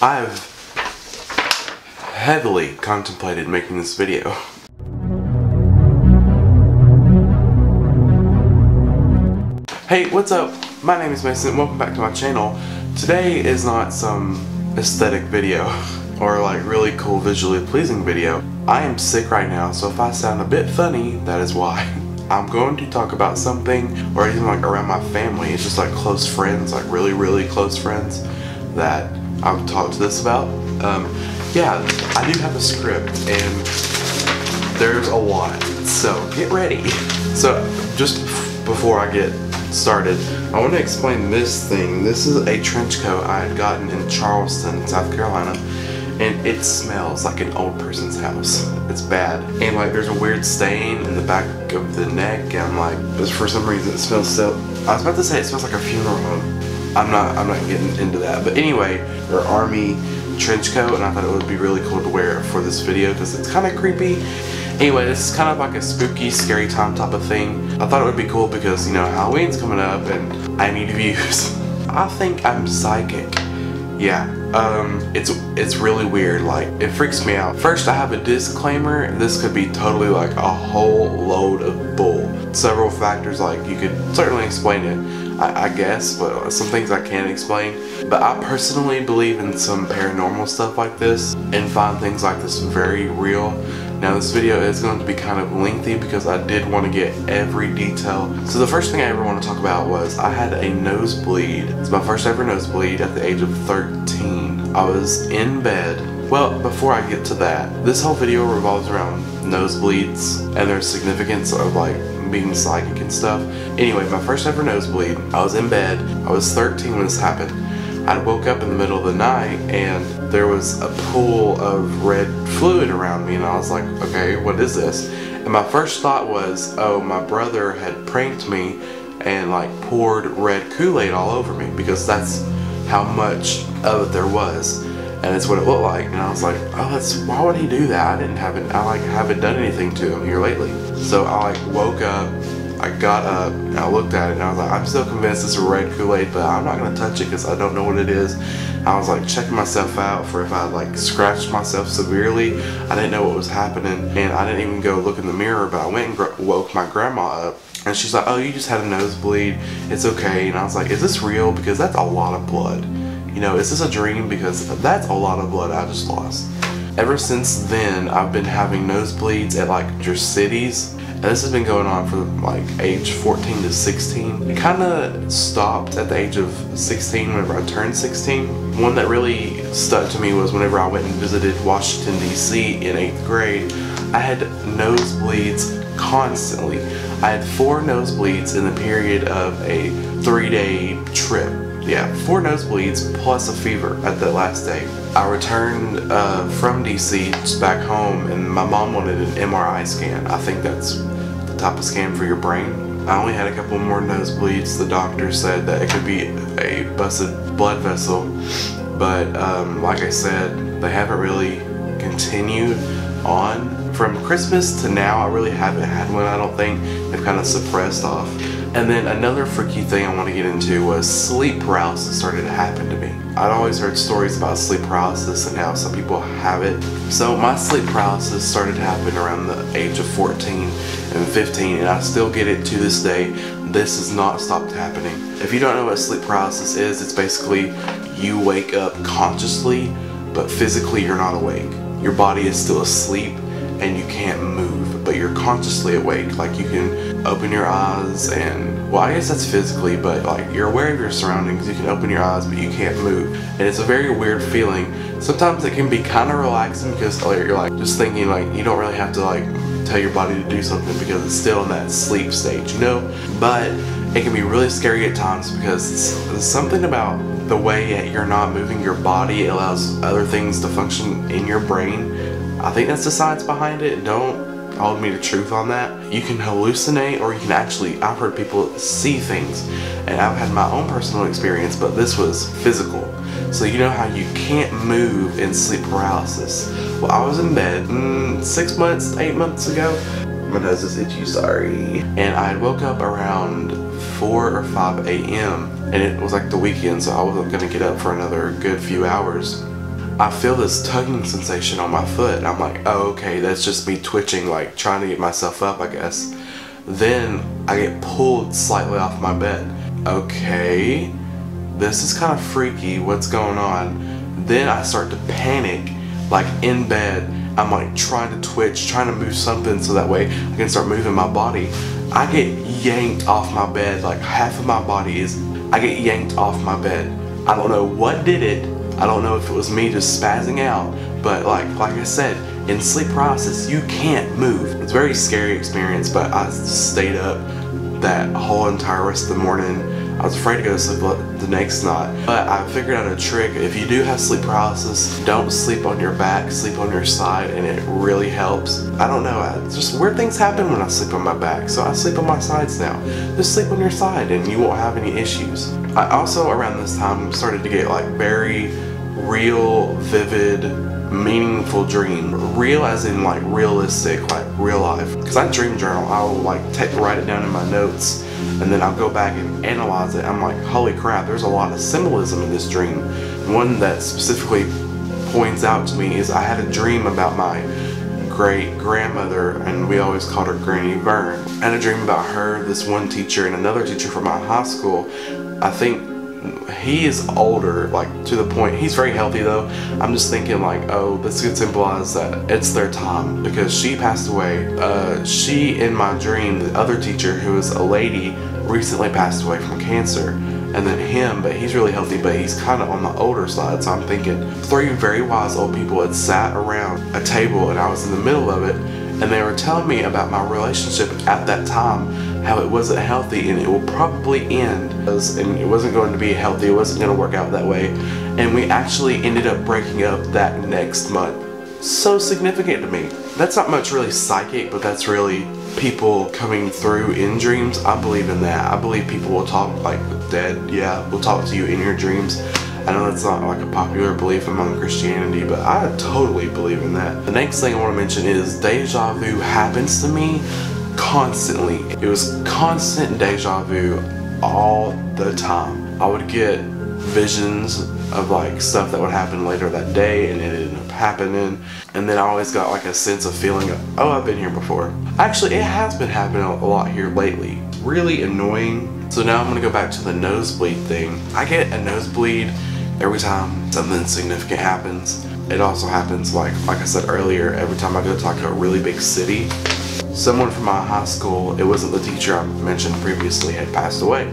I've heavily contemplated making this video. Hey, what's up? My name is Mason. Welcome back to my channel. Today is not some aesthetic video or like really cool visually pleasing video. I am sick right now, so if I sound a bit funny, that is why. I'm going to talk about something, or even like around my family. It's just like close friends, like really close friends that I've talked to this about. Yeah, I do have a script and there's a lot, so get ready. So just before I get started, I want to explain this thing. This is a trench coat I had gotten in Charleston, South Carolina, and it smells like an old person's house. It's bad, and like there's a weird stain in the back of the neck, and I'm like, for some reason it smells so. I was about to say it smells like a funeral home. I'm not getting into that, but anyway, their army trench coat, and I thought it would be really cool to wear it for this video because it's kind of creepy. Anyway, this is kind of like a spooky, scary time type of thing. I thought it would be cool because, you know, Halloween's coming up and I need views. I think I'm psychic. Yeah, it's really weird. Like, it freaks me out. First, I have a disclaimer. This could be totally like a whole load of bull. Several factors, like, you could certainly explain it, I guess, but some things I can't explain. But I personally believe in some paranormal stuff like this and find things like this very real. Now this video is going to be kind of lengthy because I did want to get every detail. So the first thing I ever want to talk about was I had a nosebleed. It's my first ever nosebleed at the age of 13. I was in bed. Well, before I get to that, this whole video revolves around nosebleeds and their significance of like being psychic and stuff. Anyway, my first ever nosebleed, I was in bed. I was 13 when this happened. I woke up in the middle of the night and there was a pool of red fluid around me, and I was like, okay, what is this? And my first thought was, oh, my brother had pranked me and like poured red Kool-Aid all over me, because that's how much of it there was, and it's what it looked like. And I was like, oh, why would he do that? I haven't done anything to him here lately. So I like woke up, I got up, and I looked at it, and I was like, I'm still convinced it's a red Kool-Aid, but I'm not going to touch it because I don't know what it is. I was like checking myself out for if I like scratched myself severely. I didn't know what was happening, and I didn't even go look in the mirror, but I went and woke my grandma up, and she's like, oh, you just had a nosebleed, it's okay. And I was like, is this real? Because that's a lot of blood. You know, is this a dream? Because that's a lot of blood I just lost. Ever since then, I've been having nosebleeds at like your cities. And this has been going on for like age 14 to 16. It kind of stopped at the age of 16 whenever I turned 16. One that really stuck to me was whenever I went and visited Washington, D.C. in 8th grade. I had nosebleeds constantly. I had 4 nosebleeds in the period of a 3-day trip. Yeah, 4 nosebleeds plus a fever at the last day. I returned from DC just back home, and my mom wanted an MRI scan. I think that's the type of scan for your brain. I only had a couple more nosebleeds. The doctor said that it could be a busted blood vessel, but like I said, they haven't really continued on. From Christmas to now, I really haven't had one, I don't think. They've kind of suppressed off. And then another freaky thing I want to get into was sleep paralysis started to happen to me. I'd always heard stories about sleep paralysis and how some people have it. So my sleep paralysis started to happen around the age of 14 and 15, and I still get it to this day. This has not stopped happening. If you don't know what sleep paralysis is, it's basically you wake up consciously, but physically you're not awake. Your body is still asleep and you can't move, but you're consciously awake. Like, you can open your eyes and, well, I guess that's physically, but like you're aware of your surroundings. You can open your eyes, but you can't move, and it's a very weird feeling. Sometimes it can be kind of relaxing because you're like just thinking, like, you don't really have to like tell your body to do something because it's still in that sleep stage, you know. But it can be really scary at times because there's something about the way you're not moving your body. It allows other things to function in your brain. I think that's the science behind it. Don't hold me to truth on that. You can hallucinate, or you can actually, I've heard people see things, and I've had my own personal experience, but this was physical. So you know how you can't move in sleep paralysis. Well, I was in bed 6 months, 8 months ago. My nose is itchy, sorry. And I woke up around 4 or 5 a.m. and it was like the weekend, so I wasn't gonna get up for another good few hours. I feel this tugging sensation on my foot, and I'm like, oh, okay, that's just me twitching, like trying to get myself up, I guess. Then I get pulled slightly off my bed. Okay, this is kind of freaky, what's going on? Then I start to panic, like in bed. I'm like trying to twitch, trying to move something so that way I can start moving my body. I get yanked off my bed, like half of my body is, I get yanked off my bed. I don't know what did it. I don't know if it was me just spazzing out, but like I said, in sleep paralysis, you can't move. It's a very scary experience, but I stayed up that whole entire rest of the morning. I was afraid to go to sleep the next night, but I figured out a trick. If you do have sleep paralysis, don't sleep on your back, sleep on your side, and it really helps. I don't know, just weird things happen when I sleep on my back, so I sleep on my sides now. Just sleep on your side and you won't have any issues. I also, around this time, started to get like very real, vivid, meaningful dream. Real as in like realistic, like real life. Because I dream journal, I'll like write it down in my notes, and then I'll go back and analyze it. I'm like, holy crap, there's a lot of symbolism in this dream. One that specifically points out to me is I had a dream about my great grandmother, and we always called her Granny Vern. I had a dream about her, this one teacher, and another teacher from my high school. I think he is older, like to the point, he's very healthy though. I'm just thinking like, oh, this could symbolize that it's their time, because she passed away. She, in my dream, the other teacher, who is a lady, recently passed away from cancer. And then him, but he's really healthy, but he's kind of on the older side. So I'm thinking 3 very wise old people had sat around a table, and I was in the middle of it, and they were telling me about my relationship at that time, how it wasn't healthy and it will probably end, and it wasn't going to be healthy, it wasn't going to work out that way, and we actually ended up breaking up that next month. So significant to me. That's not much really psychic, but that's really people coming through in dreams. I believe in that. I believe people will talk, like the dead, yeah, will talk to you in your dreams. I know that's not like a popular belief among Christianity, but I totally believe in that. The next thing I want to mention is deja vu happens to me constantly. It was constant deja vu all the time. I would get visions of like stuff that would happen later that day, and it ended up happening, and then I always got like a sense of feeling of, oh, I've been here before. Actually, it has been happening a lot here lately. Really annoying. So now I'm gonna go back to the nosebleed thing. I get a nosebleed every time something significant happens. It also happens, like I said earlier, every time I go to like a really big city. Someone from my high school, it wasn't the teacher I mentioned previously, had passed away,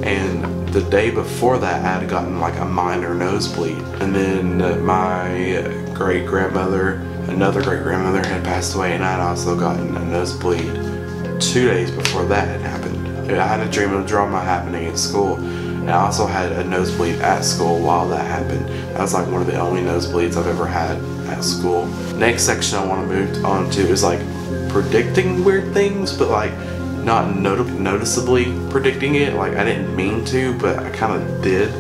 and the day before that I had gotten like a minor nosebleed. And then my great-grandmother, another great-grandmother, had passed away, and I had also gotten a nosebleed 2 days before that had happened. I had a dream of drama happening at school, and I also had a nosebleed at school while that happened. That was like one of the only nosebleeds I've ever had at school. Next section I want to move on to is like predicting weird things, but like not noticeably predicting it. Like I didn't mean to, but I kind of did.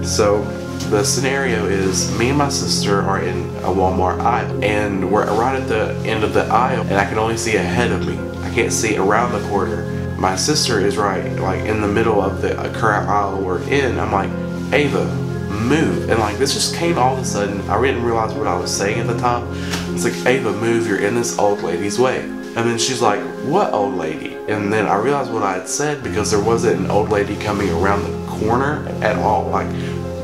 So the scenario is me and my sister are in a Walmart aisle, and we're right at the end of the aisle, and I can only see ahead of me. I can't see around the corner. My sister is right like in the middle of the current aisle we're in. I'm like, Ava, move. And like this just came all of a sudden. I didn't realize what I was saying at the time. It's like, Ava, move, you're in this old lady's way. And then she's like, what old lady? And then I realized what I had said, because there wasn't an old lady coming around the corner at all. Like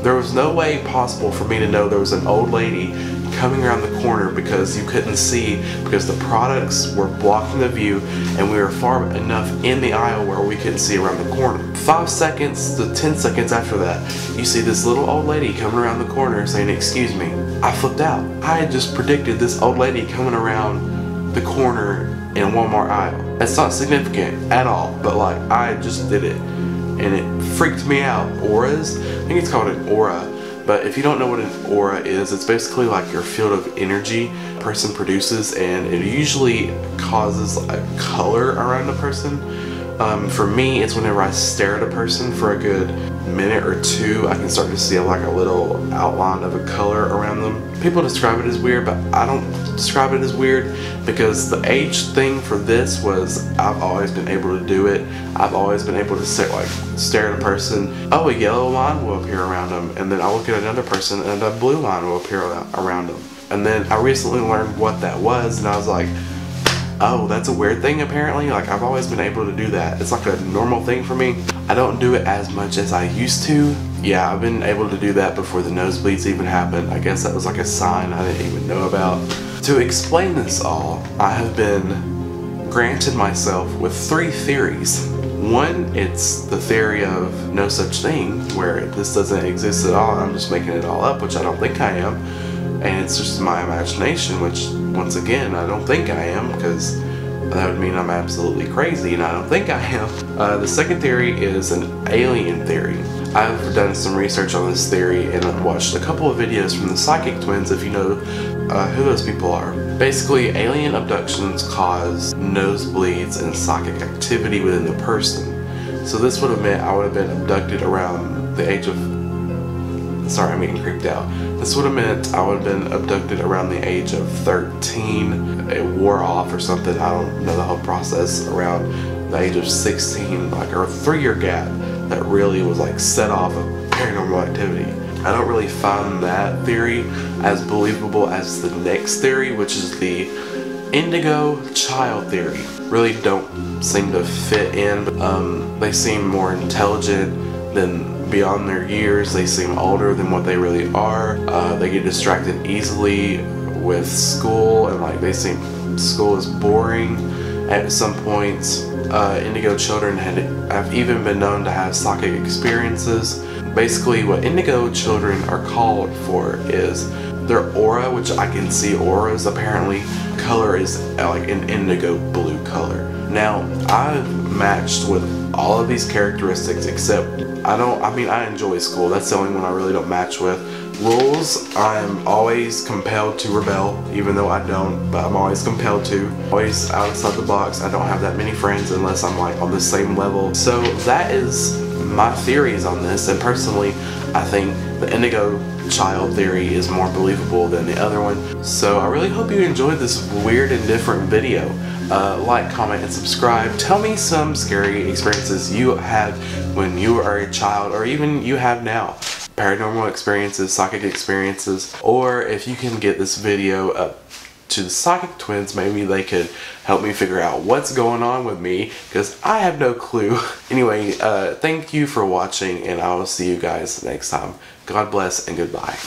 there was no way possible for me to know there was an old lady coming around the corner, because you couldn't see, because the products were blocking the view, and we were far enough in the aisle where we couldn't see around the corner. 5 seconds to 10 seconds after that, you see this little old lady coming around the corner saying, excuse me. I flipped out. I had just predicted this old lady coming around the corner in a Walmart aisle. That's not significant at all, but like I just did it, and it freaked me out. Auras? I think it's called an aura. But if you don't know what an aura is, it's basically like your field of energy a person produces, and it usually causes a color around a person, For me, it's whenever I stare at a person for a good minute or two, I can start to see like a little outline of a color around them. People describe it as weird, but I don't describe it as weird because the age thing for this was I've always been able to do it. I've always been able to stare at a person. Oh, a yellow line will appear around them, and then I'll look at another person and a blue line will appear around them. And then I recently learned what that was, and I was like, oh, that's a weird thing apparently. Like, I've always been able to do that. It's like a normal thing for me. I don't do it as much as I used to. Yeah, I've been able to do that before the nosebleeds even happened. I guess that was like a sign I didn't even know about. To explain this all, I have been granted myself with 3 theories. One, it's the theory of no such thing, where this doesn't exist at all, I'm just making it all up, which I don't think I am. And it's just my imagination, which, once again, I don't think I am, because that would mean I'm absolutely crazy, and I don't think I am. The second theory is an alien theory. I've done some research on this theory, and I've watched a couple of videos from the Psychic Twins, if you know who those people are. Basically, alien abductions cause nosebleeds and psychic activity within the person. So this would have meant I would have been abducted around the age of... Sorry, I'm getting creeped out. This would have meant I would have been abducted around the age of 13. It wore off or something. I don't know the whole process. Around the age of 16, like a 3-year gap that really was like set off of paranormal activity. I don't really find that theory as believable as the next theory, which is the indigo child theory. Really don't seem to fit in. They seem more intelligent than beyond their years. They seem older than what they really are. They get distracted easily with school, and like they seem school is boring at some points. Indigo children have even been known to have psychic experiences. Basically, what indigo children are called for is their aura, which I can see auras apparently. Color is like an indigo blue color. Now, I've matched with all of these characteristics except I enjoy school. That's the only one I really don't match with. Rules, I'm always compelled to rebel, even though I don't, but I'm always compelled to. Always outside the box. I don't have that many friends unless I'm like on the same level. So that is my theories on this, and personally, I think the indigo child theory is more believable than the other one. So I really hope you enjoyed this weird and different video. Like, comment, and subscribe. Tell me some scary experiences you had when you were a child, or even you have now. Paranormal experiences, psychic experiences, or if you can get this video up to the Psychic Twins, maybe they could help me figure out what's going on with me, because I have no clue. Anyway, thank you for watching, and I will see you guys next time. God bless and goodbye.